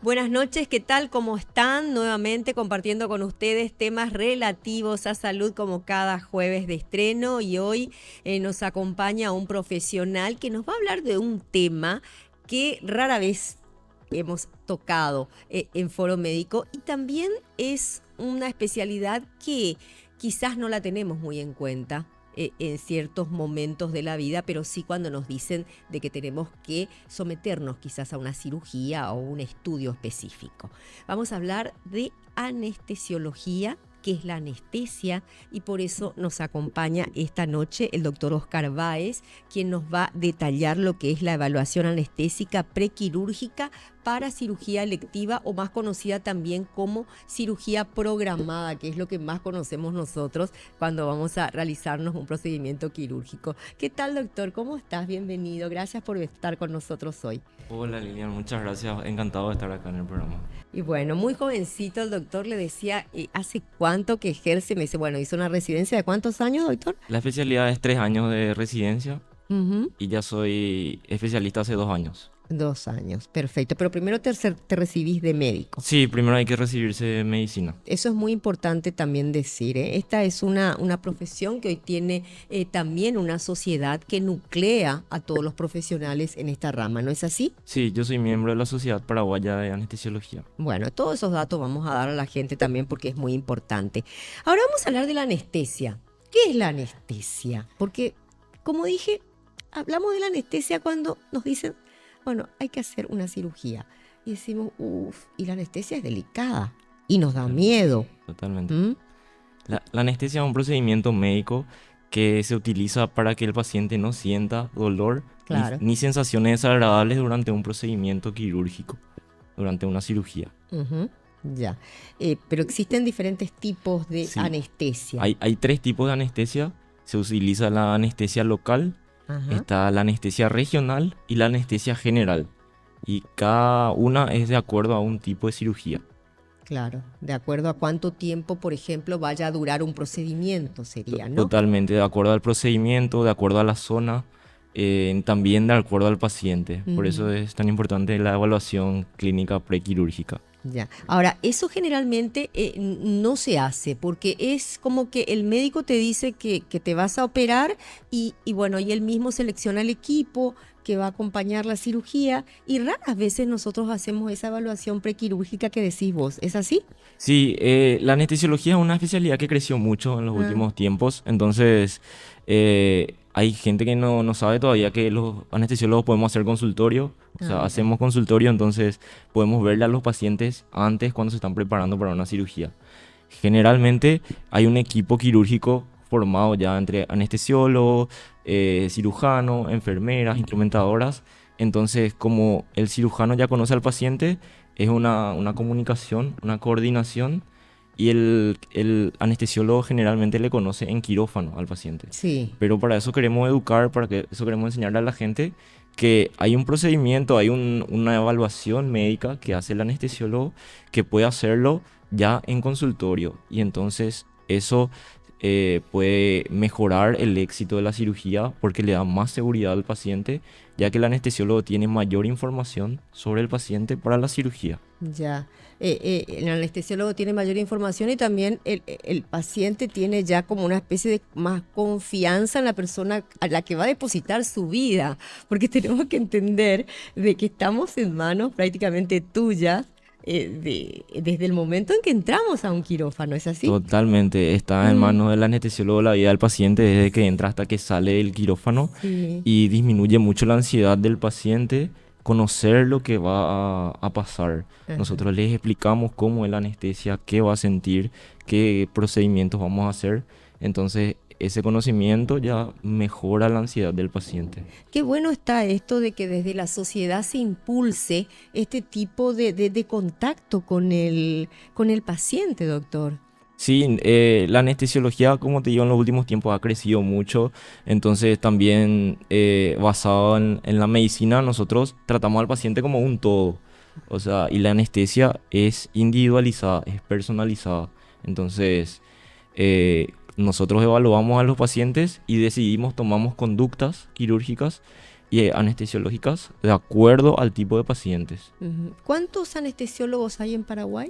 Buenas noches, ¿qué tal? ¿Cómo están? Nuevamente compartiendo con ustedes temas relativos a salud como cada jueves de estreno y hoy nos acompaña un profesional que nos va a hablar de un tema que rara vez hemos tocado en Foro Médico y también es una especialidad que quizás no la tenemos muy en cuenta en ciertos momentos de la vida, pero sí cuando nos dicen de que tenemos que someternos quizás a una cirugía o un estudio específico. Vamos a hablar de anestesiología, qué es la anestesia, y por eso nos acompaña esta noche el doctor Oscar Báez, quien nos va a detallar lo que es la evaluación anestésica prequirúrgica para cirugía electiva o más conocida también como cirugía programada, que es lo que más conocemos nosotros cuando vamos a realizarnos un procedimiento quirúrgico. ¿Qué tal, doctor? ¿Cómo estás? Bienvenido. Gracias por estar con nosotros hoy. Hola Lilian, muchas gracias. Encantado de estar acá en el programa. Y bueno, muy jovencito el doctor, le decía, ¿hace cuánto que ejerce? Me dice, bueno, hizo una residencia de ¿cuántos años, doctor? La especialidad es 3 años de residencia Ujú. y ya soy especialista hace 2 años. 2 años, perfecto. Pero primero te recibís de médico. Sí, primero hay que recibirse de medicina. Eso es muy importante también decir, ¿eh? Esta es una profesión que hoy tiene también una sociedad que nuclea a todos los profesionales en esta rama, ¿no es así? Sí, yo soy miembro de la Sociedad Paraguaya de Anestesiología. Bueno, todos esos datos vamos a dar a la gente también porque es muy importante. Ahora vamos a hablar de la anestesia. ¿Qué es la anestesia? Porque, como dije, hablamos de la anestesia cuando nos dicen, bueno, hay que hacer una cirugía. Y decimos, uff, y la anestesia es delicada y nos da miedo. Totalmente. ¿Mm? La anestesia es un procedimiento médico que se utiliza para que el paciente no sienta dolor Claro. ni sensaciones desagradables durante un procedimiento quirúrgico, durante una cirugía. Ujú, ya. Pero existen diferentes tipos de Sí, anestesia. hay 3 tipos de anestesia. Se utiliza la anestesia local, Ajá. está la anestesia regional y la anestesia general. Y cada una es de acuerdo a un tipo de cirugía. Claro, de acuerdo a cuánto tiempo, por ejemplo, vaya a durar un procedimiento, sería, ¿no? Totalmente de acuerdo al procedimiento, de acuerdo a la zona, también de acuerdo al paciente. Por eso es tan importante la evaluación clínica prequirúrgica. Ya. Ahora, eso generalmente no se hace porque es como que el médico te dice que te vas a operar y bueno, y él mismo selecciona el equipo que va a acompañar la cirugía y raras veces nosotros hacemos esa evaluación prequirúrgica que decís vos. ¿Es así? Sí, la anestesiología es una especialidad que creció mucho en los Ah, últimos tiempos, entonces hay gente que no sabe todavía que los anestesiólogos podemos hacer consultorio, o sea, mira. hacemos consultorio, entonces podemos verle a los pacientes antes cuando se están preparando para una cirugía. Generalmente hay un equipo quirúrgico formado ya entre anestesiólogos, cirujano, enfermeras, instrumentadoras, entonces como el cirujano ya conoce al paciente, es una comunicación, una coordinación y el anestesiólogo generalmente le conoce en quirófano al paciente. Sí. Pero para eso queremos educar, para que eso queremos enseñarle a la gente que hay un procedimiento, hay una evaluación médica que hace el anestesiólogo que puede hacerlo ya en consultorio y entonces eso puede mejorar el éxito de la cirugía porque le da más seguridad al paciente, ya que el anestesiólogo tiene mayor información sobre el paciente para la cirugía. Ya, el anestesiólogo tiene mayor información y también el paciente tiene ya como una especie de más confianza en la persona a la que va a depositar su vida, porque tenemos que entender de que estamos en manos prácticamente tuyas desde el momento en que entramos a un quirófano, ¿es así? Totalmente, está en Mm, manos del anestesiólogo la vida del paciente desde que entra hasta que sale del quirófano sí. y disminuye mucho la ansiedad del paciente conocer lo que va a pasar. Ajá. Nosotros les explicamos cómo es la anestesia, qué va a sentir, qué procedimientos vamos a hacer. Entonces, ese conocimiento ya mejora la ansiedad del paciente. Qué bueno está esto de que desde la sociedad se impulse este tipo de contacto con el paciente, doctor. Sí, la anestesiología, como te digo, en los últimos tiempos ha crecido mucho, entonces también basado en la medicina, nosotros tratamos al paciente como un todo, o sea, y la anestesia es individualizada, es personalizada, entonces nosotros evaluamos a los pacientes y decidimos, tomamos conductas quirúrgicas y anestesiológicas de acuerdo al tipo de pacientes. ¿Cuántos anestesiólogos hay en Paraguay?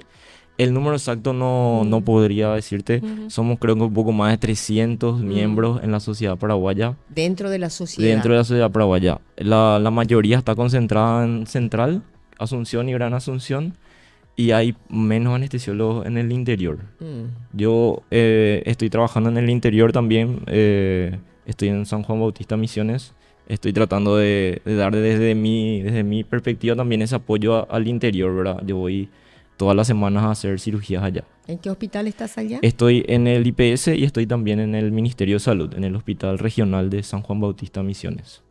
El número exacto no podría decirte. Somos creo que un poco más de 300 miembros en la sociedad paraguaya. Dentro de la sociedad. Dentro de la sociedad paraguaya. La mayoría está concentrada en Central, Asunción y Gran Asunción. Y hay menos anestesiólogos en el interior. Yo estoy trabajando en el interior también. Estoy en San Juan Bautista Misiones. Estoy tratando de dar desde mi perspectiva también ese apoyo al interior, ¿verdad? Yo voy todas las semanas a hacer cirugías allá. ¿En qué hospital estás allá? Estoy en el IPS y estoy también en el Ministerio de Salud, en el Hospital Regional de San Juan Bautista Misiones.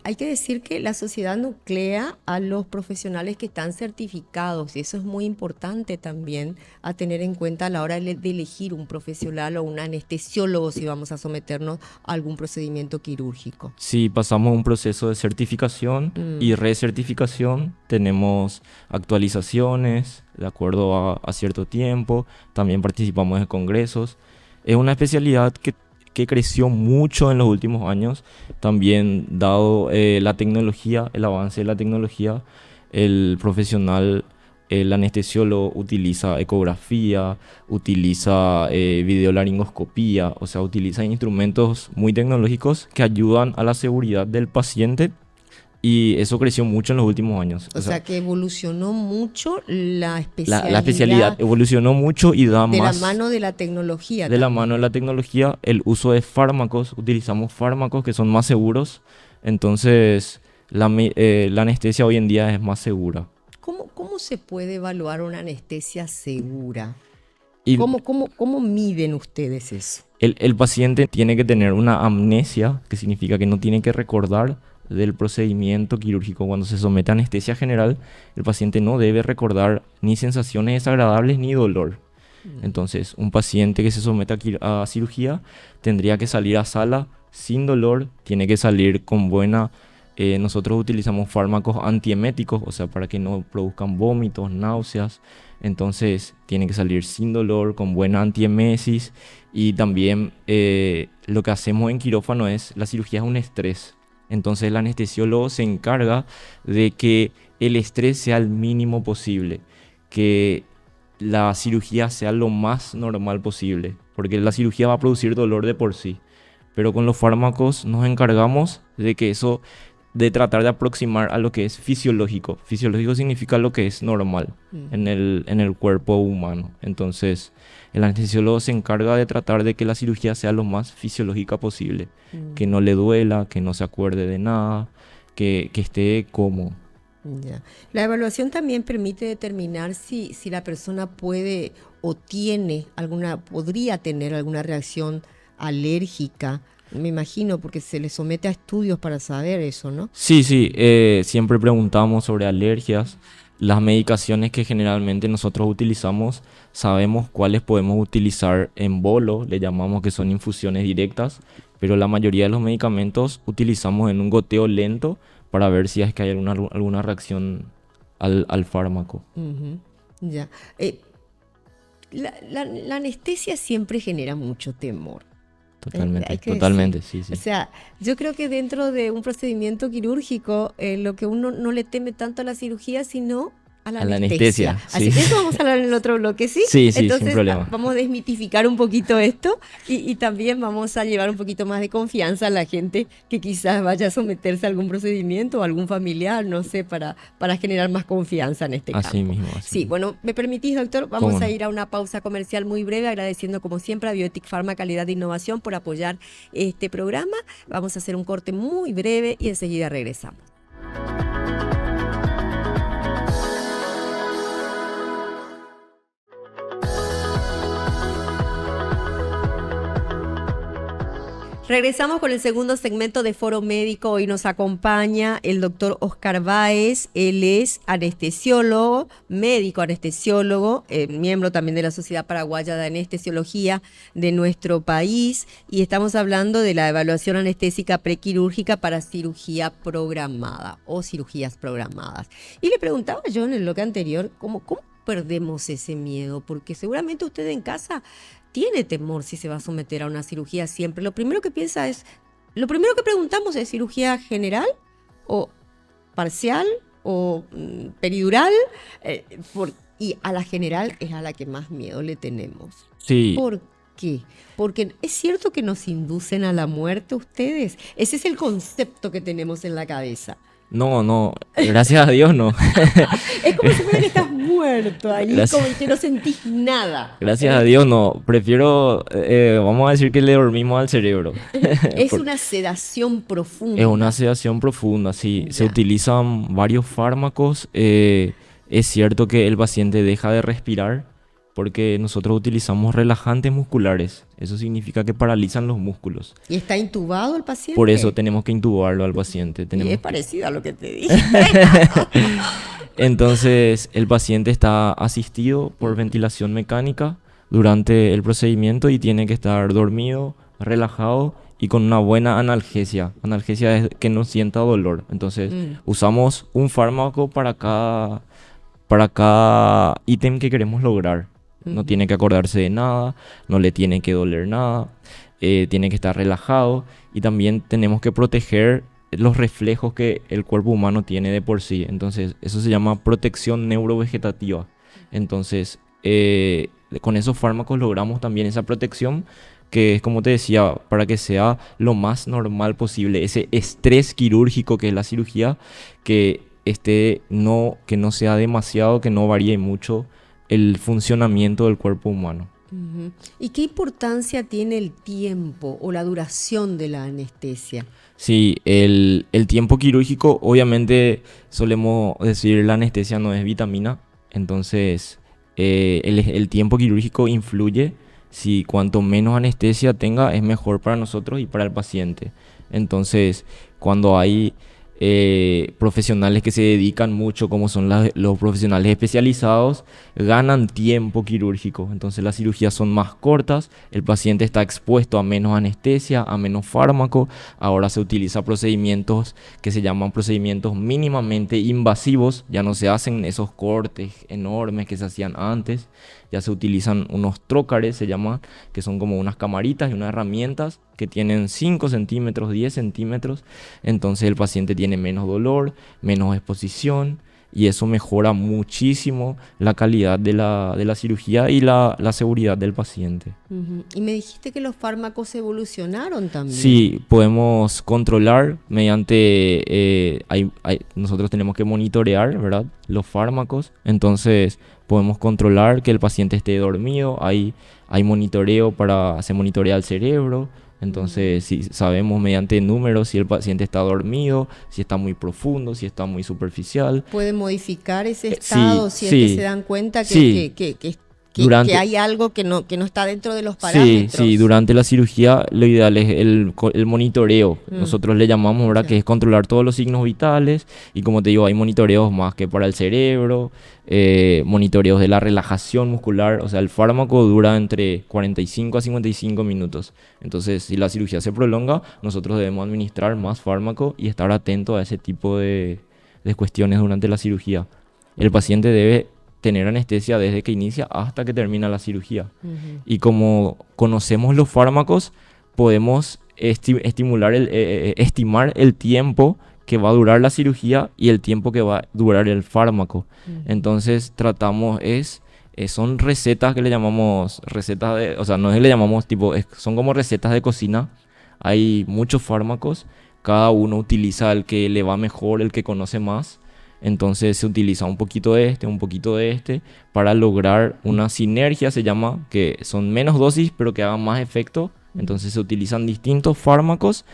Hay que decir que la sociedad nuclea a los profesionales que están certificados y eso es muy importante también a tener en cuenta a la hora de elegir un profesional o un anestesiólogo si vamos a someternos a algún procedimiento quirúrgico. Sí, pasamos un proceso de certificación y recertificación. Tenemos actualizaciones de acuerdo a cierto tiempo. También participamos en congresos. Es una especialidad que creció mucho en los últimos años, también dado la tecnología, el avance de la tecnología, el profesional, el anestesiólogo utiliza ecografía, utiliza videolaringoscopía, o sea, utiliza instrumentos muy tecnológicos que ayudan a la seguridad del paciente. Y eso creció mucho en los últimos años. O sea, que evolucionó mucho la especialidad. La especialidad evolucionó mucho y da de más... De la mano de la tecnología. De la mano de la tecnología, el uso de fármacos. Utilizamos fármacos que son más seguros. Entonces, la anestesia hoy en día es más segura. ¿Cómo se puede evaluar una anestesia segura? Y ¿Cómo miden ustedes eso? El paciente tiene que tener una amnesia, que significa que no tiene que recordar del procedimiento quirúrgico. Cuando se somete a anestesia general, el paciente no debe recordar ni sensaciones desagradables ni dolor. Entonces, un paciente que se somete a cirugía tendría que salir a sala sin dolor, tiene que salir con buena... nosotros utilizamos fármacos antieméticos, o sea, para que no produzcan vómitos, náuseas. Entonces, tiene que salir sin dolor, con buena antiemesis. Y también lo que hacemos en quirófano la cirugía es un estrés. Entonces el anestesiólogo se encarga de que el estrés sea el mínimo posible, que la cirugía sea lo más normal posible, porque la cirugía va a producir dolor de por sí. Pero con los fármacos nos encargamos de que eso, de tratar de aproximar a lo que es fisiológico. Fisiológico significa lo que es normal en el cuerpo humano. Entonces el anestesiólogo se encarga de tratar de que la cirugía sea lo más fisiológica posible, que no le duela, que no se acuerde de nada, que esté cómodo. Ya. La evaluación también permite determinar si la persona puede o podría tener alguna reacción alérgica. Me imagino, porque se le somete a estudios para saber eso, ¿no? Sí, siempre preguntamos sobre alergias. Las medicaciones que generalmente nosotros utilizamos, sabemos cuáles podemos utilizar en bolo, le llamamos que son infusiones directas, pero la mayoría de los medicamentos utilizamos en un goteo lento para ver si es que hay alguna reacción al fármaco. Ya. La anestesia siempre genera mucho temor. Totalmente, sí. O sea, yo creo que dentro de un procedimiento quirúrgico, lo que uno no le teme tanto a la cirugía, sino a la anestesia. Así que eso vamos a hablar en el otro bloque, ¿sí? Sí, entonces, sin problema. Vamos a desmitificar un poquito esto y también vamos a llevar un poquito más de confianza a la gente que quizás vaya a someterse a algún procedimiento o algún familiar, no sé, para generar más confianza en este campo. Así mismo. Sí, bueno, ¿me permitís, doctor? Vamos a ir a una pausa comercial muy breve, agradeciendo como siempre a Biotic Pharma Calidad de Innovación por apoyar este programa. Vamos a hacer un corte muy breve y enseguida regresamos. Regresamos con el segundo segmento de Foro Médico. Hoy nos acompaña el doctor Oscar Báez. Él es anestesiólogo, médico anestesiólogo, miembro también de la Sociedad Paraguaya de Anestesiología de nuestro país. Y estamos hablando de la evaluación anestésica prequirúrgica para cirugía programada o cirugías programadas. Y le preguntaba yo en el bloque anterior, ¿cómo perdemos ese miedo? Porque seguramente usted en casa tiene temor si se va a someter a una cirugía siempre. Lo primero que piensa es, lo primero que preguntamos es cirugía general o parcial o peridural, y a la general es a la que más miedo le tenemos. Sí. ¿Por qué? Porque es cierto que nos inducen a la muerte ustedes. Ese es el concepto que tenemos en la cabeza. No, gracias a Dios no. Es como si fuera que estás muerto ahí, Gracias. como que no sentís nada. Gracias a Dios no. Prefiero, vamos a decir que le dormimos al cerebro. Es Por- una sedación profunda. Es una sedación profunda, sí. Se Ya. utilizan varios fármacos. Es cierto que el paciente deja de respirar porque nosotros utilizamos relajantes musculares. Eso significa que paralizan los músculos. ¿Y está intubado el paciente? Por eso tenemos que intubarlo al paciente. Y Tenemos es que- parecido a lo que te dije. Entonces, el paciente está asistido por ventilación mecánica durante el procedimiento y tiene que estar dormido, relajado y con una buena analgesia. Analgesia es que no sienta dolor. Entonces, usamos un fármaco para cada ítem que queremos lograr. No tiene que acordarse de nada, no le tiene que doler nada, tiene que estar relajado y también tenemos que proteger los reflejos que el cuerpo humano tiene de por sí. Entonces, eso se llama protección neurovegetativa. Entonces, con esos fármacos logramos también esa protección que es, como te decía, para que sea lo más normal posible. Ese estrés quirúrgico que es la cirugía, que que no sea demasiado, que no varíe mucho el funcionamiento del cuerpo humano. Ujú. ¿Y qué importancia tiene el tiempo o la duración de la anestesia? Sí, el tiempo quirúrgico, obviamente solemos decir la anestesia no es vitamina, entonces el tiempo quirúrgico influye. Si cuanto menos anestesia tenga es mejor para nosotros y para el paciente. Entonces, cuando hay profesionales que se dedican mucho, como son los profesionales especializados, ganan tiempo quirúrgico. Entonces las cirugías son más cortas, el paciente está expuesto a menos anestesia, a menos fármaco. Ahora se utiliza procedimientos que se llaman procedimientos mínimamente invasivos. Ya no se hacen esos cortes enormes que se hacían antes. Ya se utilizan unos trócares, se llaman, que son como unas camaritas y unas herramientas que tienen 5 centímetros, 10 centímetros. Entonces el paciente tiene menos dolor, menos exposición y eso mejora muchísimo la calidad de la cirugía y la seguridad del paciente. Ujú. Y me dijiste que los fármacos evolucionaron también. Sí, podemos controlar mediante, nosotros tenemos que monitorear, ¿verdad? Los fármacos, entonces podemos controlar que el paciente esté dormido, hay monitoreo se monitorea el cerebro, entonces si sabemos mediante números si el paciente está dormido, si está muy profundo, si está muy superficial. Pueden modificar ese Sí, estado si es sí, que se dan cuenta sí. Durante- que hay algo que no está dentro de los Sí, parámetros. sí, durante la cirugía lo ideal es el monitoreo. Nosotros le llamamos, ¿verdad? Ya. Que es controlar todos los signos vitales. Y como te digo, hay monitoreos más que para el cerebro, monitoreos de la relajación muscular. O sea, el fármaco dura entre 45 a 55 minutos. Entonces, si la cirugía se prolonga, nosotros debemos administrar más fármaco y estar atentos a ese tipo de cuestiones durante la cirugía. El paciente debe tener anestesia desde que inicia hasta que termina la cirugía. Y como conocemos los fármacos, podemos estimar el tiempo que va a durar la cirugía y el tiempo que va a durar el fármaco. Entonces son recetas que le llamamos o sea, no es que le llamamos son como recetas de cocina. Hay muchos fármacos, cada uno utiliza el que le va mejor, el que conoce más. Entonces se utiliza un poquito de este, para lograr una sinergia, se llama, que son menos dosis pero que hagan más efecto. Entonces se utilizan distintos fármacos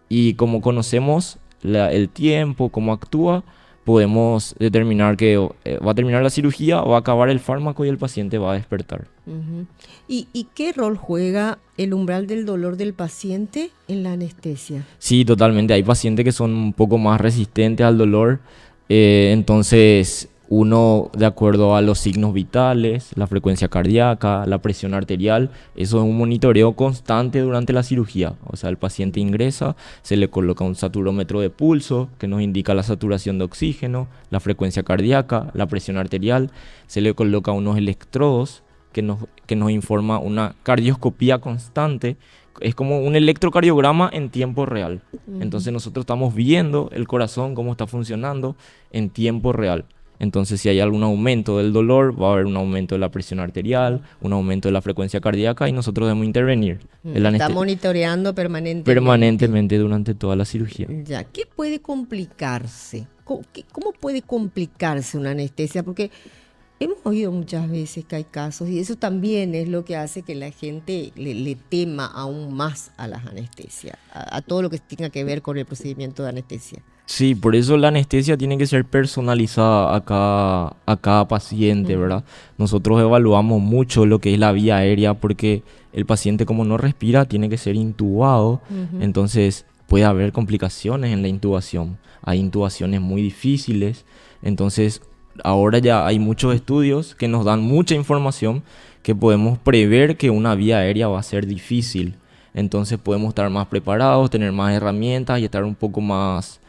y como conocemos el tiempo, cómo actúa, podemos determinar que va a terminar la cirugía, va a acabar el fármaco y el paciente va a despertar. Ujú. ¿Y qué rol juega el umbral del dolor del paciente en la anestesia? Sí, totalmente. Hay pacientes que son un poco más resistentes al dolor. Entonces, uno, de acuerdo a los signos vitales, la frecuencia cardíaca, la presión arterial, eso es un monitoreo constante durante la cirugía. O sea, el paciente ingresa, se le coloca un saturómetro de pulso que nos indica la saturación de oxígeno, la frecuencia cardíaca, la presión arterial, se le coloca unos electrodos que nos informa una cardioscopía constante. Es como un electrocardiograma en tiempo real. Entonces nosotros estamos viendo el corazón, cómo está funcionando en tiempo real. Entonces, si hay algún aumento del dolor, va a haber un aumento de la presión arterial, un aumento de la frecuencia cardíaca y nosotros debemos intervenir. Está monitoreando permanentemente. Permanentemente durante toda la cirugía. Ya, ¿qué puede complicarse? ¿Cómo puede complicarse una anestesia? Porque hemos oído muchas veces que hay casos y eso también es lo que hace que la gente le tema aún más a las anestesias, a todo lo que tenga que ver con el procedimiento de anestesia. Sí, por eso la anestesia tiene que ser personalizada a cada paciente, ¿verdad? Nosotros evaluamos mucho lo que es la vía aérea porque el paciente como no respira tiene que ser intubado, entonces puede haber complicaciones en la intubación. Hay intubaciones muy difíciles, entonces ahora ya hay muchos estudios que nos dan mucha información que podemos prever que una vía aérea va a ser difícil. Entonces podemos estar más preparados, tener más herramientas y estar un poco más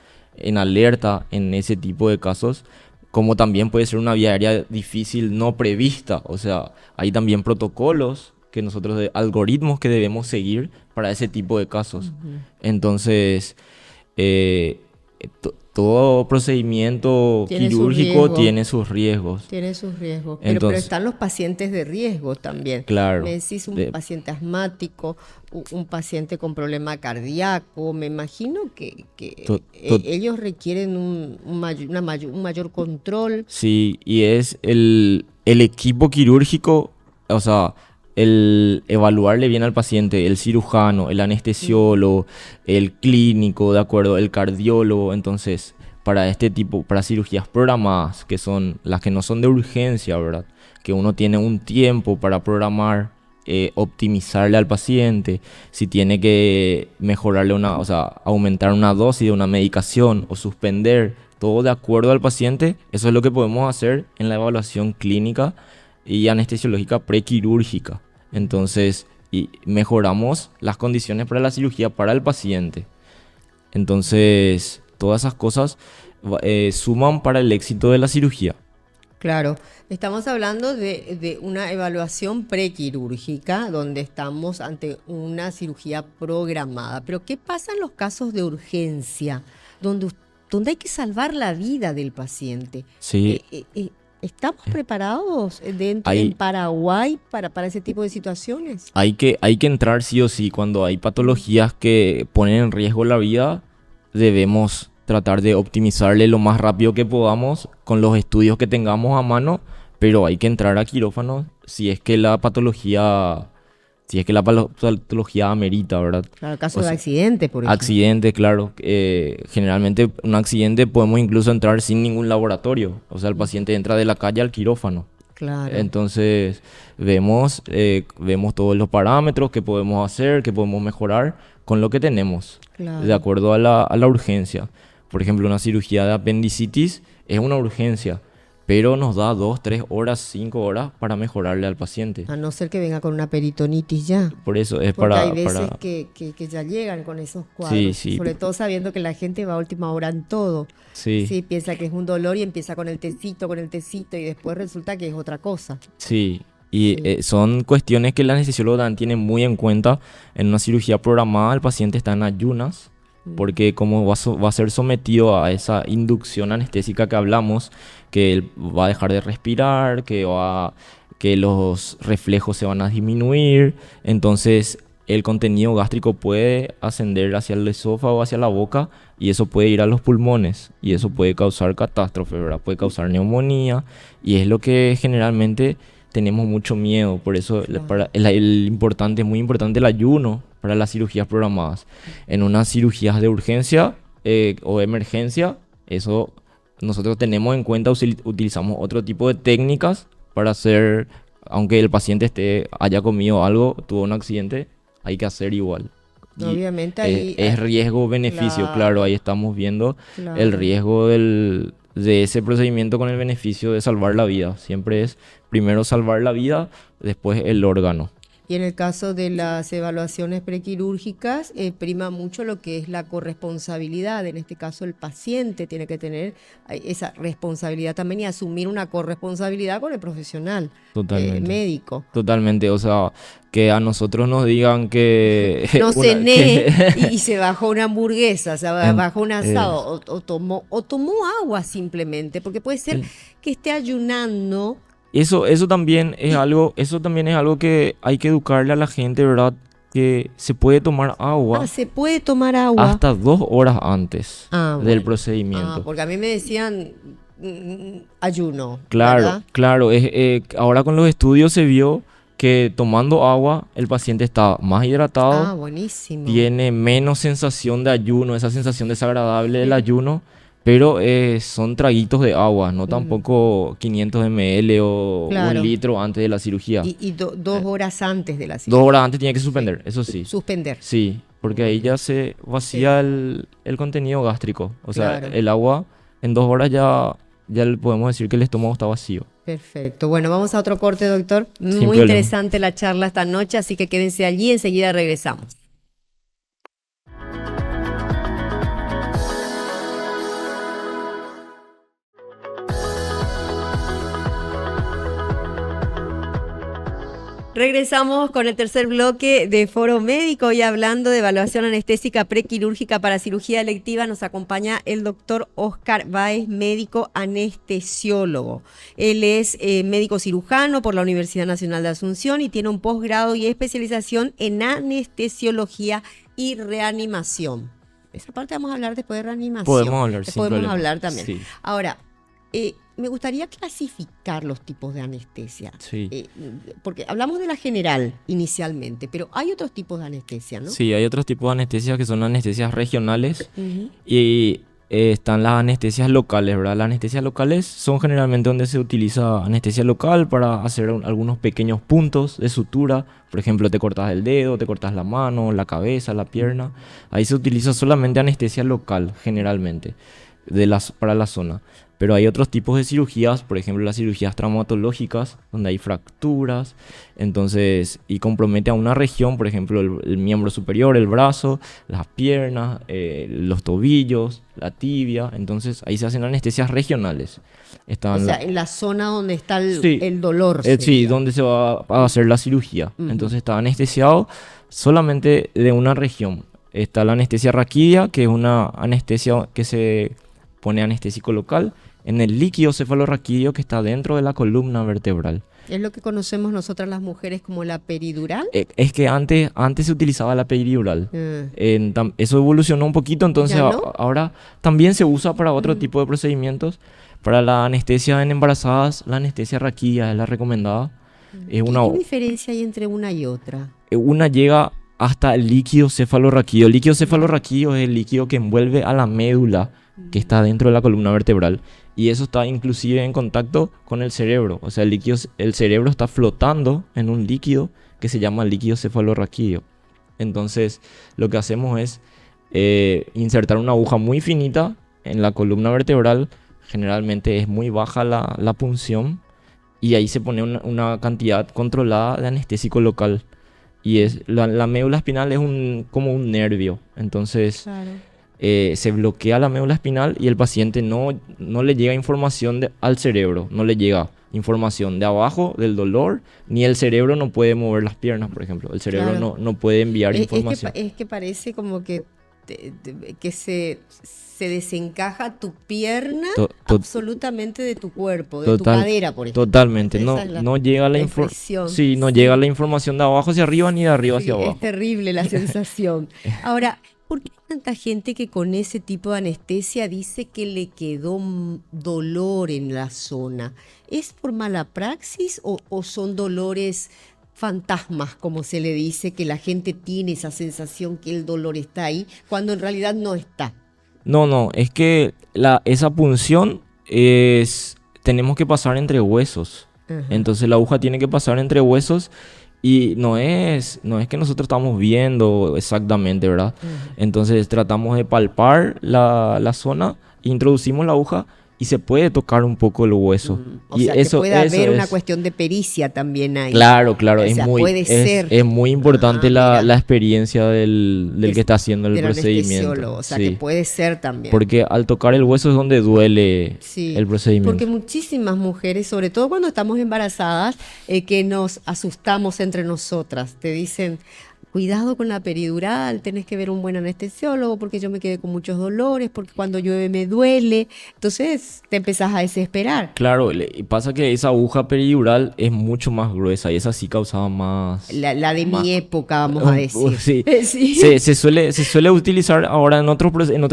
en alerta en ese tipo de casos, como también puede ser una vía aérea difícil no prevista. O sea, hay también protocolos que nosotros, algoritmos que debemos seguir para ese tipo de casos. Entonces, todo procedimiento quirúrgico tiene sus riesgos. Tiene sus riesgos. Pero están los pacientes de riesgo también. Claro. Me decís un paciente asmático, un paciente con problema cardíaco. Me imagino que ellos requieren un mayor control. Sí, y es el equipo quirúrgico, o sea, el evaluarle bien al paciente, el cirujano, el anestesiólogo, el clínico, ¿de acuerdo? El cardiólogo. Entonces, para para cirugías programadas, que son las que no son de urgencia, ¿verdad? Que uno tiene un tiempo para programar, optimizarle al paciente, si tiene que mejorarle o sea, aumentar una dosis de una medicación o suspender, todo de acuerdo al paciente. Eso es lo que podemos hacer en la evaluación clínica y anestesiológica prequirúrgica. Entonces, y mejoramos las condiciones para la cirugía para el paciente. Entonces, todas esas cosas suman para el éxito de la cirugía. Claro, estamos hablando de una evaluación prequirúrgica donde estamos ante una cirugía programada. Pero ¿qué pasa en los casos de urgencia donde hay que salvar la vida del paciente? Sí. ¿Estamos preparados en Paraguay para ese tipo de situaciones? Hay que entrar sí o sí. Cuando hay patologías que ponen en riesgo la vida, debemos tratar de optimizarle lo más rápido que podamos con los estudios que tengamos a mano, pero hay que entrar a quirófano si es que la patología amerita, ¿verdad? Claro, caso de accidente, por ejemplo. Accidente, claro. Generalmente un accidente podemos incluso entrar sin ningún laboratorio. O sea, el paciente entra de la calle al quirófano. Claro. Entonces vemos todos los parámetros que podemos hacer, que podemos mejorar con lo que tenemos, claro, de acuerdo a la urgencia. Por ejemplo, una cirugía de apendicitis es una urgencia, pero nos da 2, 3 horas, 5 horas para mejorarle al paciente. A no ser que venga con una peritonitis ya. Por eso es porque hay veces que ya llegan con esos cuadros. Sí, sí. Sobre todo sabiendo que la gente va a última hora en todo. Sí. Sí, piensa que es un dolor y empieza con el tecito y después resulta que es otra cosa. Sí. Y son cuestiones que el anestesiólogo también tiene muy en cuenta. En una cirugía programada el paciente está en ayunas, porque como va a ser sometido a esa inducción anestésica que hablamos, que él va a dejar de respirar, que los reflejos se van a disminuir, entonces el contenido gástrico puede ascender hacia el esófago, hacia la boca, y eso puede ir a los pulmones, y eso puede causar catástrofe, ¿verdad? Puede causar neumonía, y es lo que generalmente tenemos mucho miedo. Por eso es muy importante el ayuno para las cirugías programadas. En unas cirugías de urgencia o emergencia, eso nosotros tenemos en cuenta, utilizamos otro tipo de técnicas para hacer, aunque el paciente haya comido algo, tuvo un accidente, hay que hacer igual. Obviamente ahí es riesgo-beneficio, claro, ahí estamos viendo el riesgo de ese procedimiento con el beneficio de salvar la vida. Siempre es primero salvar la vida, después el órgano. Y en el caso de las evaluaciones prequirúrgicas, prima mucho lo que es la corresponsabilidad. En este caso, el paciente tiene que tener esa responsabilidad también y asumir una corresponsabilidad con el profesional médico. Totalmente, o sea, que a nosotros nos digan que... No cené y se bajó una hamburguesa, se bajó un asado o tomó agua simplemente, porque puede ser que esté ayunando. Eso también es algo que hay que educarle a la gente, ¿verdad? Que se puede tomar agua. Se puede tomar agua. Hasta 2 horas antes del procedimiento. Porque a mí me decían ayuno. Claro, ¿verdad? claro. Ahora con los estudios se vio que tomando agua el paciente está más hidratado. Buenísimo. Tiene menos sensación de ayuno, esa sensación desagradable del ayuno. Pero son traguitos de agua, no tampoco 500 ml o 1 litro antes de la cirugía. Y 2 horas antes de la cirugía. 2 horas antes tiene que suspender, eso sí. Suspender. Sí, porque ahí ya se vacía el contenido gástrico. O sea, el agua en 2 horas ya podemos decir que el estómago está vacío. Perfecto. Bueno, vamos a otro corte, doctor. Sin Muy problema. interesante la charla esta noche, así que quédense allí, enseguida regresamos. Regresamos con el tercer bloque de Foro Médico y hablando de evaluación anestésica prequirúrgica para cirugía electiva nos acompaña el doctor Oscar Báez, médico anestesiólogo. Él es médico cirujano por la Universidad Nacional de Asunción y tiene un posgrado y especialización en anestesiología y reanimación. Esa parte vamos a hablar después de reanimación. Podemos hablar, sin Podemos problema. hablar también. Sí. Ahora, me gustaría clasificar los tipos de anestesia. Sí. Porque hablamos de la general inicialmente, pero hay otros tipos de anestesia, ¿no? Sí, hay otros tipos de anestesias que son anestesias regionales y están las anestesias locales, ¿verdad? Las anestesias locales son generalmente donde se utiliza anestesia local para hacer algunos pequeños puntos de sutura. Por ejemplo, te cortas el dedo, te cortas la mano, la cabeza, la pierna. Ahí se utiliza solamente anestesia local, generalmente, para la zona. Pero hay otros tipos de cirugías, por ejemplo las cirugías traumatológicas, donde hay fracturas, entonces, y compromete a una región, por ejemplo el miembro superior, el brazo, las piernas, los tobillos, la tibia, entonces ahí se hacen anestesias regionales. En la zona donde está el dolor. Sí, donde se va a hacer la cirugía. Entonces está anestesiado solamente de una región. Está la anestesia raquídea, que es una anestesia que se pone anestésico local en el líquido cefalorraquídeo que está dentro de la columna vertebral. ¿Es lo que conocemos nosotras las mujeres como la peridural? Es que antes se utilizaba la peridural. Eso evolucionó un poquito, entonces ahora también se usa para otro tipo de procedimientos. Para la anestesia en embarazadas, la anestesia raquídea es la recomendada. ¿Qué diferencia hay entre una y otra? Una llega hasta el líquido cefalorraquídeo. El líquido cefalorraquídeo es el líquido que envuelve a la médula que está dentro de la columna vertebral. Y eso está inclusive en contacto con el cerebro. O sea, el cerebro está flotando en un líquido que se llama líquido cefalorraquídeo. Entonces, lo que hacemos es insertar una aguja muy finita en la columna vertebral. Generalmente es muy baja la punción. Y ahí se pone una cantidad controlada de anestésico local. Y la médula espinal es como un nervio. Entonces... Claro. Se bloquea la médula espinal y el paciente no le llega información al cerebro, no le llega información de abajo del dolor, ni el cerebro no puede mover las piernas, por ejemplo. El cerebro no puede enviar información. Es que parece como que se desencaja tu pierna absolutamente de tu cuerpo, de tu cadera, por ejemplo. Totalmente, no llega la información. Sí, no llega la información de abajo hacia arriba ni de arriba hacia abajo. Es terrible la sensación. Ahora, ¿por qué hay tanta gente que con ese tipo de anestesia dice que le quedó dolor en la zona? ¿Es por mala praxis o son dolores fantasmas, como se le dice, que la gente tiene esa sensación que el dolor está ahí, cuando en realidad no está? No, es que esa punción tenemos que pasar entre huesos. Entonces la aguja tiene que pasar entre huesos. Y no es que nosotros estamos viendo exactamente, ¿verdad? Entonces tratamos de palpar la zona, introducimos la aguja y se puede tocar un poco el hueso. O Y sea, que puede haber una es. cuestión de pericia también ahí. Claro, claro, O sea, puede ser. es muy importante Mira. la experiencia del que está haciendo el Del procedimiento. anestesiólogo, o sea, que Sí, puede ser también. porque al tocar el hueso es donde duele Sí, el procedimiento. porque muchísimas mujeres, sobre todo cuando estamos embarazadas, que nos asustamos entre nosotras, te dicen, cuidado con la peridural, tenés que ver un buen anestesiólogo porque yo me quedé con muchos dolores, porque cuando llueve me duele, entonces te empezás a desesperar. Claro, y pasa que esa aguja peridural es mucho más gruesa y esa sí causaba más... La de más mi época, vamos a decir. sí. Sí. Se suele utilizar ahora en otro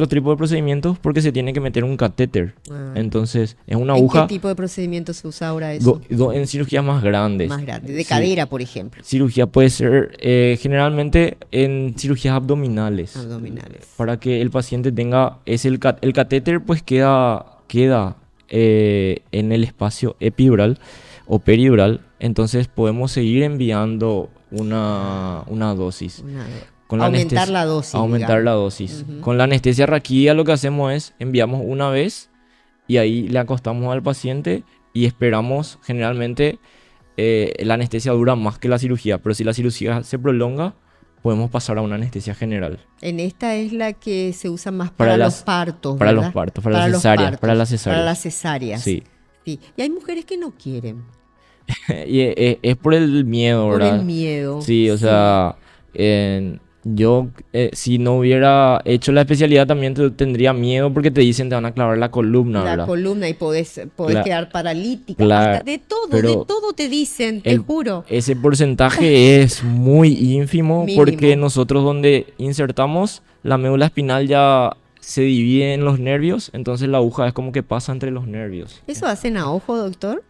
tipo de procedimientos porque se tiene que meter un catéter. Ah. Entonces, es una ¿En aguja qué tipo de procedimiento se usa ahora eso? en cirugías más grandes. Más grande, de Sí. cadera, por ejemplo. Cirugía puede ser generalmente en cirugías abdominales. Abdominales. Para que el paciente tenga... el catéter pues queda en el espacio epidural o peridural. Entonces podemos seguir enviando una dosis. Con Aumentar la dosis. Aumentar la dosis. Con la anestesia raquídea lo que hacemos es enviamos una vez y ahí le acostamos al paciente y esperamos. Generalmente la anestesia dura más que la cirugía, pero si la cirugía se prolonga podemos pasar a una anestesia general. En esta es la que se usa más Para para las- los partos, para ¿verdad? los partos, para las cesáreas, para las cesáreas. Para las cesáreas. Sí. Sí. Y hay mujeres que no quieren, Y es por el miedo, por ¿verdad? el miedo. Sí, o sea, yo si no hubiera hecho la especialidad también tendría miedo porque te dicen te van a clavar la columna, La ¿verdad? columna y podés Cla- quedar paralítica. Claro, Hasta de pero todo te dicen, te el- juro. Ese porcentaje es muy ínfimo Mínimo. porque nosotros donde insertamos la médula espinal ya se divide en los nervios, entonces la aguja es como que pasa entre los nervios. ¿Eso hacen a ojo, doctor?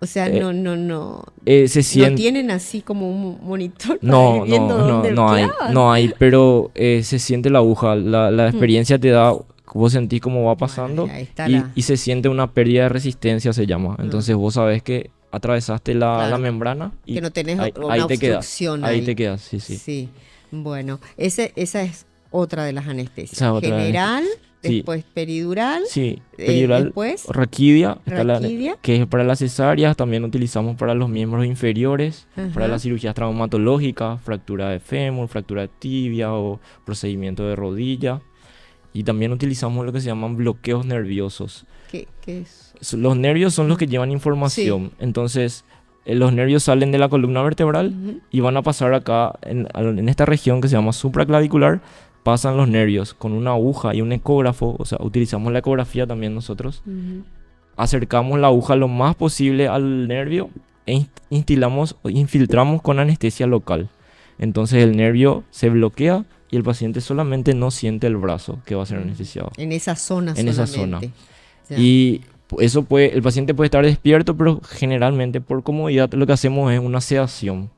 O sea, Eh, no Se siente... tienen así como un monitor para No, ir viendo dónde clavan. no hay, pero se siente la aguja, la experiencia te da, vos sentís cómo va pasando Bueno, ahí está y, la- y se siente una pérdida de resistencia, se llama. Entonces vos sabés que atravesaste la Claro. membrana y Que no tenés ahí, una ahí te quedas, obstrucción ahí ahí. te quedas, sí, sí. Sí, bueno, esa es otra de las anestesias. Esa es otra de las General, Sí. después peridural, Sí, peridural, después raquidia, está raquidia. que es para las cesáreas, también utilizamos para los miembros inferiores, para Ajá. las cirugías traumatológicas, fractura de fémur, fractura de tibia o procedimiento de rodilla. Y también utilizamos lo que se llaman bloqueos nerviosos. ¿qué es? Los nervios son los que llevan información. Entonces, los nervios salen de la columna vertebral Ujú. y van a pasar acá, en esta región que se llama supraclavicular, pasan los nervios con una aguja y un ecógrafo. O sea, utilizamos la ecografía también nosotros. Ujú. Acercamos la aguja lo más posible al nervio e infiltramos con anestesia local. Entonces el nervio se bloquea y el paciente solamente no siente el brazo que va a ser anestesiado. En esa zona En esa solamente. Ya. Y eso el paciente puede estar despierto, pero generalmente por comodidad lo que hacemos es una sedación.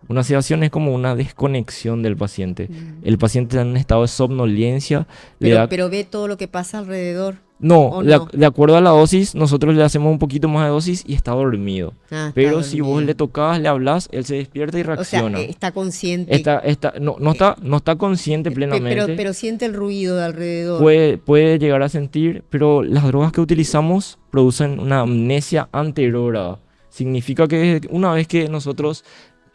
Una sedación es como una desconexión del paciente. El paciente está en un estado de somnolencia. Pero ve todo lo que pasa alrededor. No, ¿O no? de acuerdo a la dosis, nosotros le hacemos un poquito más de dosis y está dormido. Ah, está Pero si vos dormido. le tocas, le hablas, él se despierta y O sea, reacciona. está consciente. No está consciente plenamente. Pero siente el ruido de alrededor. Puede llegar a sentir, pero las drogas que utilizamos producen una amnesia anterógrada. Significa que una vez que nosotros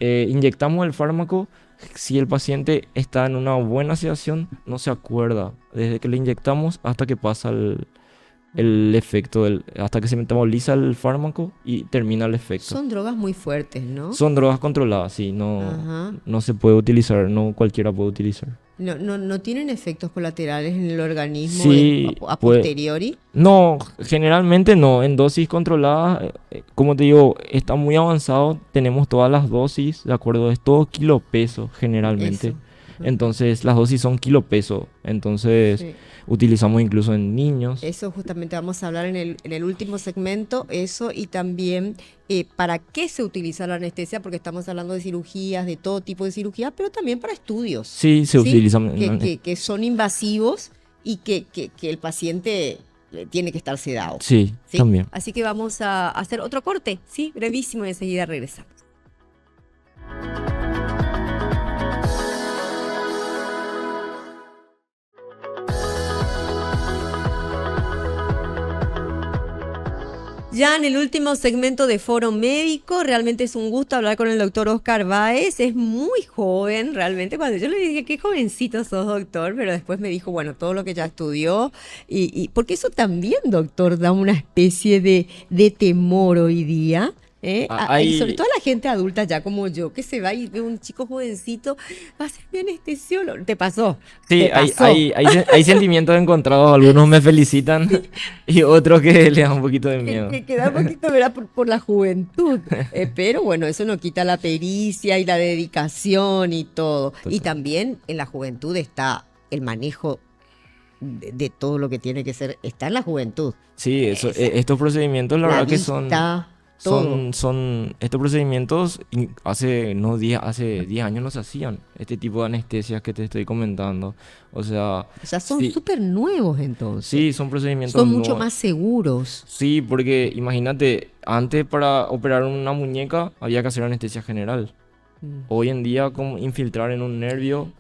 inyectamos el fármaco, si el paciente está en una buena sedación, no se acuerda desde que le inyectamos hasta que pasa el efecto, hasta que se metaboliza el fármaco y termina el efecto. Son drogas muy fuertes, ¿no? Son drogas controladas, sí, Ajá. no se puede utilizar, no cualquiera puede utilizar. No tienen efectos colaterales en el organismo Sí, a puede- posteriori. No, generalmente no, en dosis controladas, como te digo, está muy avanzado, tenemos todas las dosis, de acuerdo, es todo kilopeso generalmente. Eso. Entonces las dosis son kilopeso, entonces Sí. utilizamos incluso en niños. Eso justamente vamos a hablar en el último segmento, eso y también para qué se utiliza la anestesia, porque estamos hablando de cirugías, de todo tipo de cirugías, pero también para estudios. Sí, se utilizan. Que son invasivos y que el paciente tiene que estar sedado. Sí, ¿Sí? también. Así que vamos a hacer otro corte, ¿sí? Brevísimo y enseguida regresamos. Ya en el último segmento de Foro Médico, realmente es un gusto hablar con el doctor Oscar Báez. Es muy joven, realmente. Cuando yo le dije, qué jovencito sos, doctor, pero después me dijo, bueno, todo lo que ya estudió. Porque eso también, doctor, da una especie de temor hoy día. Y sobre todo a la gente adulta ya como yo, que se va y ve un chico jovencito, va a ser mi anestesiólogo. ¿Te pasó? Sí, ¿Te pasó? hay sentimientos encontrados. Algunos me felicitan y otros que le dan un poquito de miedo. Que da un poquito, ¿verdad? Por la juventud. Pero bueno, eso no quita la pericia y la dedicación y todo. Total. Y también en la juventud está el manejo de todo lo que tiene que ser. Está en la juventud. Sí, estos procedimientos, la La verdad que vista, todo. estos procedimientos hace 10 años no se hacían. Este tipo de anestesias que te estoy comentando. O sea, O sea, son sí, súper nuevos entonces. sí, son procedimientos Son mucho nuevos. más seguros. Sí, porque imagínate, antes para operar una muñeca había que hacer anestesia general. Mm. Hoy en día, como infiltrar en un nervio,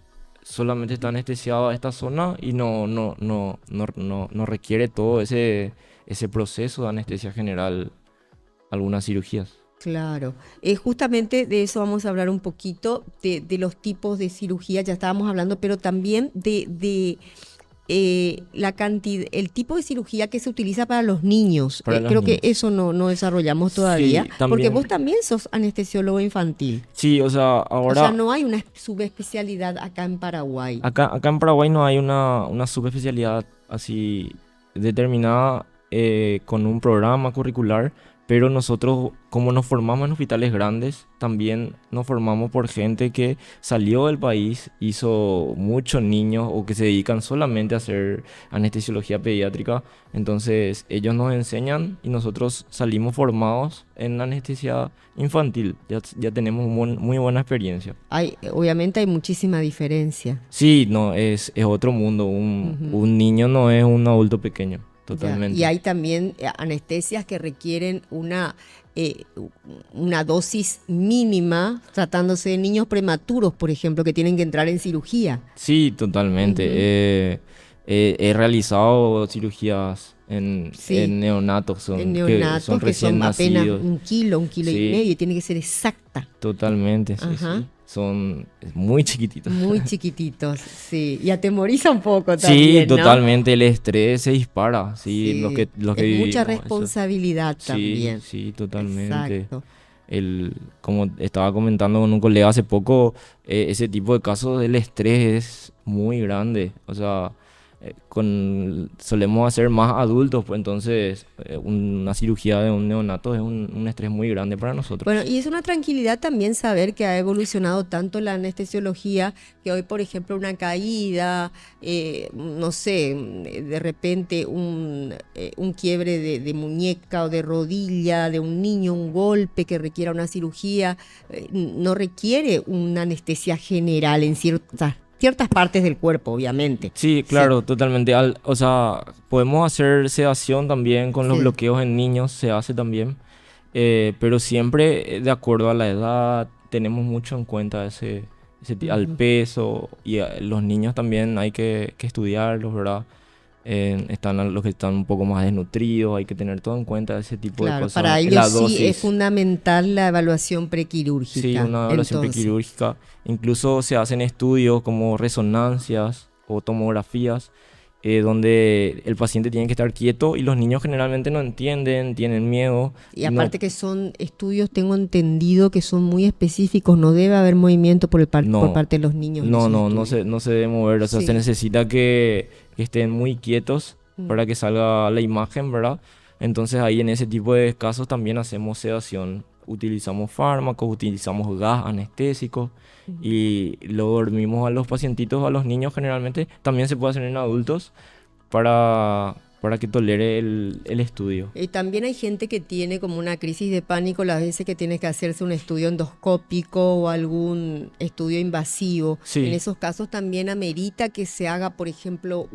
solamente está anestesiada esta zona y no requiere todo ese proceso de anestesia general, algunas cirugías. Claro, justamente de eso vamos a hablar un poquito, de los tipos de cirugía, ya estábamos hablando, pero también de la cantidad, el tipo de cirugía que se utiliza para los niños. Para los Creo niños. que eso no desarrollamos todavía, Sí, porque también. vos también sos anestesiólogo infantil. Sí, o sea, O sea, ahora no hay una subespecialidad acá en Paraguay. acá en Paraguay no hay una subespecialidad así determinada con un programa curricular, pero nosotros, como nos formamos en hospitales grandes, también nos formamos por gente que salió del país, hizo muchos niños o que se dedican solamente a hacer anestesiología pediátrica. Entonces, ellos nos enseñan y nosotros salimos formados en anestesia infantil. Ya tenemos muy buena experiencia. Obviamente hay muchísima diferencia. Sí, no, es otro mundo. Ujú. Un niño no es un adulto pequeño, Ya. totalmente. Y hay también anestesias que requieren una dosis mínima, tratándose de niños prematuros, por ejemplo, que tienen que entrar en cirugía. Sí, totalmente. Ujú. He realizado cirugías en Sí. neonatos, En que neonatos, son que recién son apenas nacidos. un kilo y Sí, medio, y tiene que ser exacta. totalmente, sí, Ajá. sí. Es muy chiquititos. Muy chiquititos, sí. Y atemoriza un poco Sí, también, ¿no? totalmente. El estrés se dispara. Sí, Sí. los que Es mucha vivimos eso. responsabilidad Sí, también. sí, totalmente. Exacto. Como estaba comentando con un colega hace poco, ese tipo de casos del estrés es muy grande. O sea, solemos hacer más adultos, pues entonces una cirugía de un neonato es un estrés muy grande para nosotros. Bueno, y es una tranquilidad también saber que ha evolucionado tanto la anestesiología, que hoy, por ejemplo, una caída, no sé, de repente un quiebre de muñeca o de rodilla de un niño, un golpe que requiera una cirugía, no requiere una anestesia general en ciertas partes del cuerpo, obviamente. Sí, claro, totalmente. O sea, podemos hacer sedación también con los Sí. bloqueos en niños, se hace también. Pero siempre de acuerdo a la edad, tenemos mucho en cuenta al Ujú. peso y a los niños también hay que estudiarlos, ¿verdad? Están los que están un poco más desnutridos, hay que tener todo en cuenta ese tipo de Claro, cosas. para ellos La sí es dosis. fundamental la evaluación Sí, prequirúrgica. una evaluación Entonces, prequirúrgica. Incluso se hacen estudios como resonancias o tomografías, donde el paciente tiene que estar quieto y los niños generalmente no entienden, tienen miedo. y No, aparte que son estudios, tengo entendido que son muy específicos, no debe haber movimiento por no, parte de los niños en no, esos no, estudios. no se debe mover. O sea, se Sí. necesita que estén muy quietos Mm. para que salga la imagen, ¿verdad? Entonces ahí en ese tipo de casos también hacemos sedación. Utilizamos fármacos, utilizamos gas anestésico y lo dormimos a los pacientitos, a los niños generalmente. También se puede hacer en adultos para que tolere el estudio. Y también hay gente que tiene como una crisis de pánico las veces que tiene que hacerse un estudio endoscópico o algún estudio invasivo. Sí. En esos casos también amerita que se haga, por ejemplo,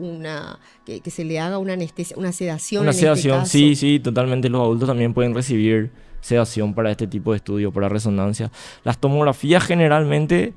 que se le haga una anestesia, una sedación Una en sedación, este caso. sí, sí, totalmente. Los adultos también pueden recibir sedación para este tipo de estudio, para resonancia. Las tomografías generalmente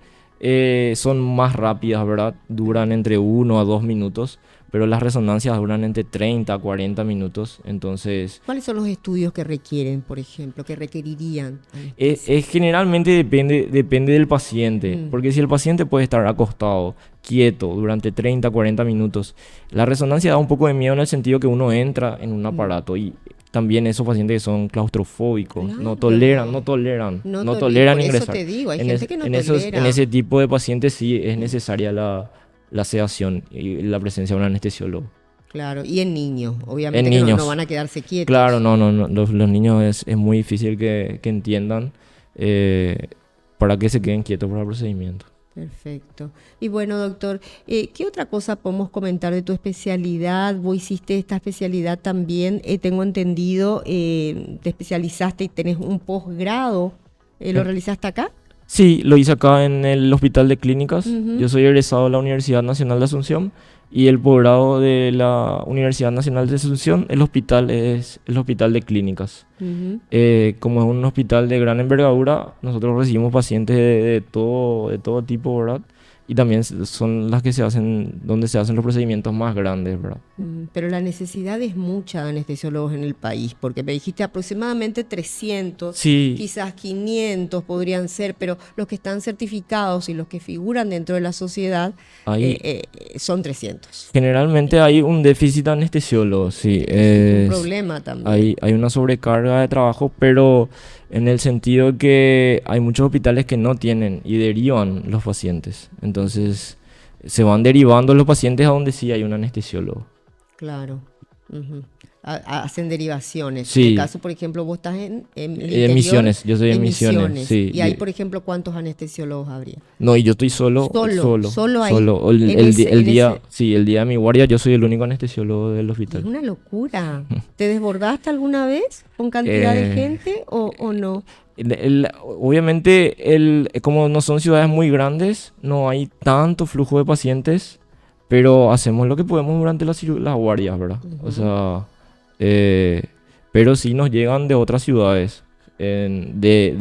son más rápidas, ¿verdad? Duran entre 1 a 2 minutos, pero las resonancias duran entre 30 a 40 minutos, entonces ¿Cuáles son los estudios que requieren, por ejemplo, que requerirían es generalmente depende del paciente, porque si el paciente puede estar acostado, quieto, durante 30 a 40 minutos, la resonancia da un poco de miedo en el sentido que uno entra en un aparato y también esos pacientes que son claustrofóbicos, Claro. no toleran por eso ingresar. te digo, hay En, gente que no en tolera. en ese tipo de pacientes sí es necesaria la sedación y la presencia de un anestesiólogo. Claro, y en niños, En obviamente que niños. no van a quedarse quietos. Claro, no. Los niños es muy difícil que entiendan para que se queden quietos para el procedimiento. Perfecto. Y bueno, doctor, ¿qué otra cosa podemos comentar de tu especialidad? Vos hiciste esta especialidad también, tengo entendido, te especializaste y tenés un posgrado, ¿lo realizaste acá? Sí, lo hice acá en el Hospital de Clínicas. Ujú. Yo soy egresado de la Universidad Nacional de Asunción y el posgrado de la Universidad Nacional de Asunción, el hospital es el Hospital de Clínicas. Ujú. Como es un hospital de gran envergadura, nosotros recibimos pacientes de todo tipo, ¿verdad? Y también son las que donde se hacen los procedimientos más grandes, ¿verdad? Pero la necesidad es mucha de anestesiólogos en el país, porque me dijiste aproximadamente 300, Sí, quizás 500 podrían ser, pero los que están certificados y los que figuran dentro de la sociedad hay, son 300. generalmente hay un déficit de anestesiólogos, sí. Es un problema también. Hay una sobrecarga de trabajo, pero en el sentido que hay muchos hospitales que no tienen y derivan los pacientes. Entonces, se van derivando los pacientes a donde sí hay un anestesiólogo. Claro. Ujú. Hacen derivaciones. Sí. En el caso, por ejemplo, vos estás en el interior, Misiones, yo soy en Misiones, sí. Y ahí, por ejemplo, ¿cuántos anestesiólogos habría? No, y yo estoy solo Solo ahí, El día, ese. sí, el día de mi guardia yo soy el único anestesiólogo del Es hospital. una locura. ¿Te desbordaste alguna vez con cantidad de Eh, gente o no? Obviamente, como no son ciudades muy grandes, no hay tanto flujo de pacientes, pero hacemos lo que podemos durante las guardias, ¿verdad? O sea, pero sí nos llegan de otras ciudades, del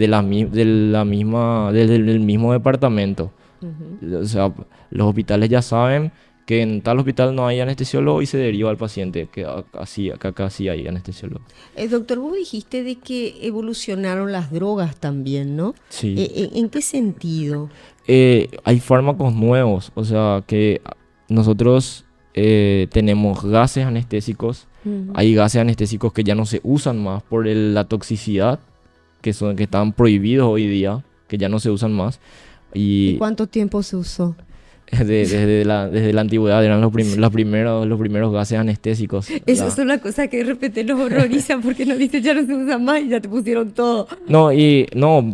mismo departamento. Ujú. O sea, los hospitales ya saben que en tal hospital no hay anestesiólogo y se deriva al paciente, que acá sí hay anestesiólogo. Doctor, vos dijiste de que evolucionaron las drogas también, ¿no? Sí. ¿En qué sentido? Hay fármacos nuevos, o sea que nosotros tenemos gases anestésicos, Ujú. hay gases anestésicos que ya no se usan más por la toxicidad, que están prohibidos hoy día, que ya no se usan más. ¿Y Y cuánto tiempo se usó? desde la antigüedad eran los primeros gases anestésicos. Esa es una cosa que de repente nos horroriza porque nos dicen ya no se usa más y ya te pusieron todo. No,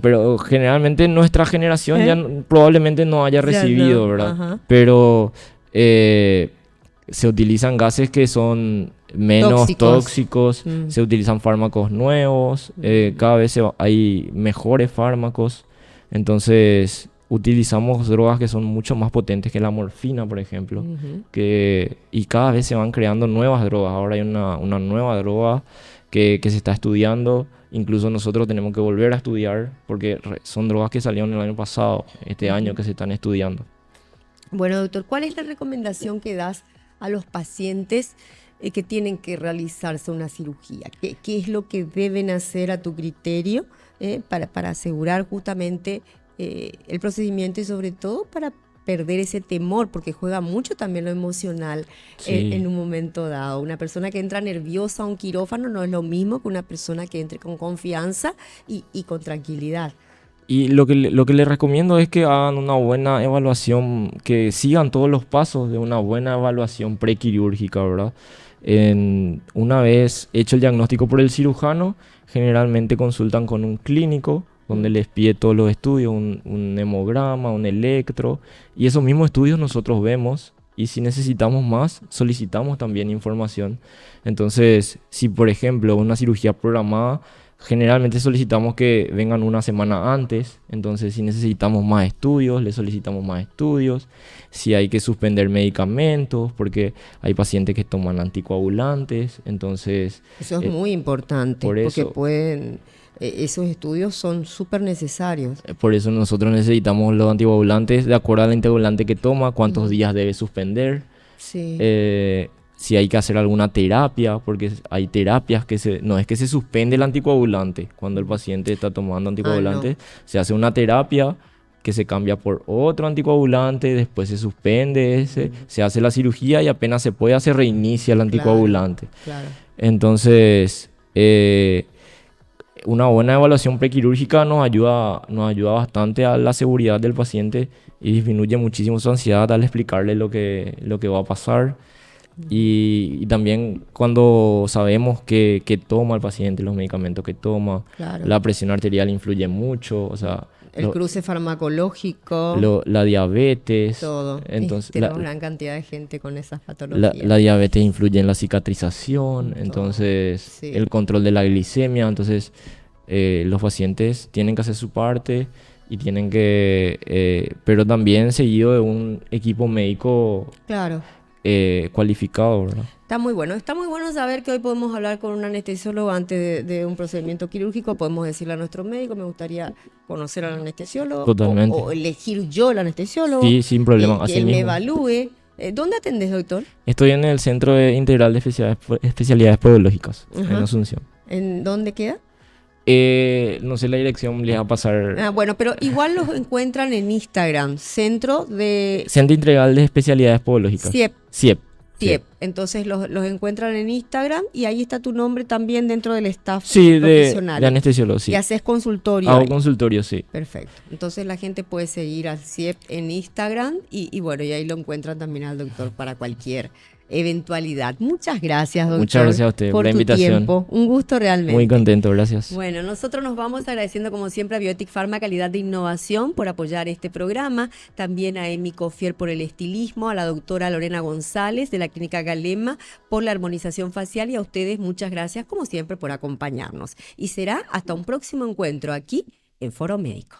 pero generalmente nuestra generación ¿Eh? ya probablemente no haya Ya recibido, no, ¿verdad? ajá. Pero se utilizan gases que son menos tóxicos, se utilizan fármacos nuevos, cada vez hay mejores fármacos, entonces utilizamos drogas que son mucho más potentes que la morfina, por ejemplo, Ujú. y cada vez se van creando nuevas drogas. Ahora hay una nueva droga que se está estudiando. Incluso nosotros tenemos que volver a estudiar porque son drogas que salieron el año pasado, este año que se están estudiando. Bueno, doctor, ¿cuál es la recomendación que das a los pacientes que tienen que realizarse una cirugía? ¿Qué es lo que deben hacer a tu criterio para asegurar justamente el procedimiento y sobre todo para perder ese temor, porque juega mucho también lo emocional Sí. en un momento dado? Una persona que entra nerviosa a un quirófano no es lo mismo que una persona que entre con confianza y con tranquilidad. Y lo que les recomiendo es que hagan una buena evaluación, que sigan todos los pasos de una buena evaluación prequirúrgica, ¿verdad? Una vez hecho el diagnóstico por el cirujano, generalmente consultan con un clínico, donde les pide todos los estudios, un hemograma, un electro, y esos mismos estudios nosotros vemos, y si necesitamos más, solicitamos también información. Entonces, si por ejemplo una cirugía programada, generalmente solicitamos que vengan una semana antes, entonces si necesitamos más estudios, le solicitamos más estudios. Si hay que suspender medicamentos, porque hay pacientes que toman anticoagulantes, entonces Eso es muy importante, por porque eso- esos estudios son súper necesarios. por eso nosotros necesitamos los anticoagulantes de acuerdo al anticoagulante que toma, cuántos días debe suspender. Sí. Si hay que hacer alguna terapia, porque hay terapias no es que se suspende el anticoagulante. Cuando el paciente está tomando anticoagulante, se hace una terapia que se cambia por otro anticoagulante, después se suspende ese, se hace la cirugía y apenas se puede, se reinicia el anticoagulante. Claro. Entonces, una buena evaluación prequirúrgica nos ayuda bastante a la seguridad del paciente y disminuye muchísimo su ansiedad al explicarle lo que va a pasar. Y también cuando sabemos que toma el paciente, los medicamentos que toma, la presión arterial influye mucho, o sea... El cruce farmacológico, la diabetes. Todo. Entonces, tenemos gran cantidad de gente con esas patologías. La diabetes influye en la cicatrización, entonces el control de la glicemia. Entonces, los pacientes tienen que hacer su parte y tienen que... pero también seguido de un equipo médico cualificado, ¿verdad? Está muy bueno saber que hoy podemos hablar con un anestesiólogo antes de un procedimiento quirúrgico. Podemos decirle a nuestro médico, me gustaría conocer al anestesiólogo. Totalmente. O elegir yo al anestesiólogo. Sí, sin problema. Que él me evalúe. ¿Dónde atendés, doctor? Estoy en el Centro Integral de Especialidades Podológicas, en Asunción. ¿En dónde queda? No sé la dirección, les va a pasar. Bueno, pero igual los encuentran en Instagram. Centro Integral de Especialidades Podológicas. CIEP. Entonces los encuentran en Instagram y ahí está tu nombre también dentro del staff profesional. De anestesiólogo, sí. Y haces consultorio. Hago consultorio, sí. Perfecto. Entonces la gente puede seguir al CIEP en Instagram y bueno, y ahí lo encuentran también al doctor para cualquier eventualidad. Muchas gracias, doctor. Muchas gracias a usted por la invitación. Tiempo. Un gusto realmente. Muy contento, gracias. Bueno, nosotros nos vamos agradeciendo como siempre a Biotic Pharma Calidad de Innovación por apoyar este programa, también a Emi Cofier por el estilismo, a la doctora Lorena González de la Clínica Galema por la armonización facial y a ustedes muchas gracias como siempre por acompañarnos. Y será hasta un próximo encuentro aquí en Foro Médico.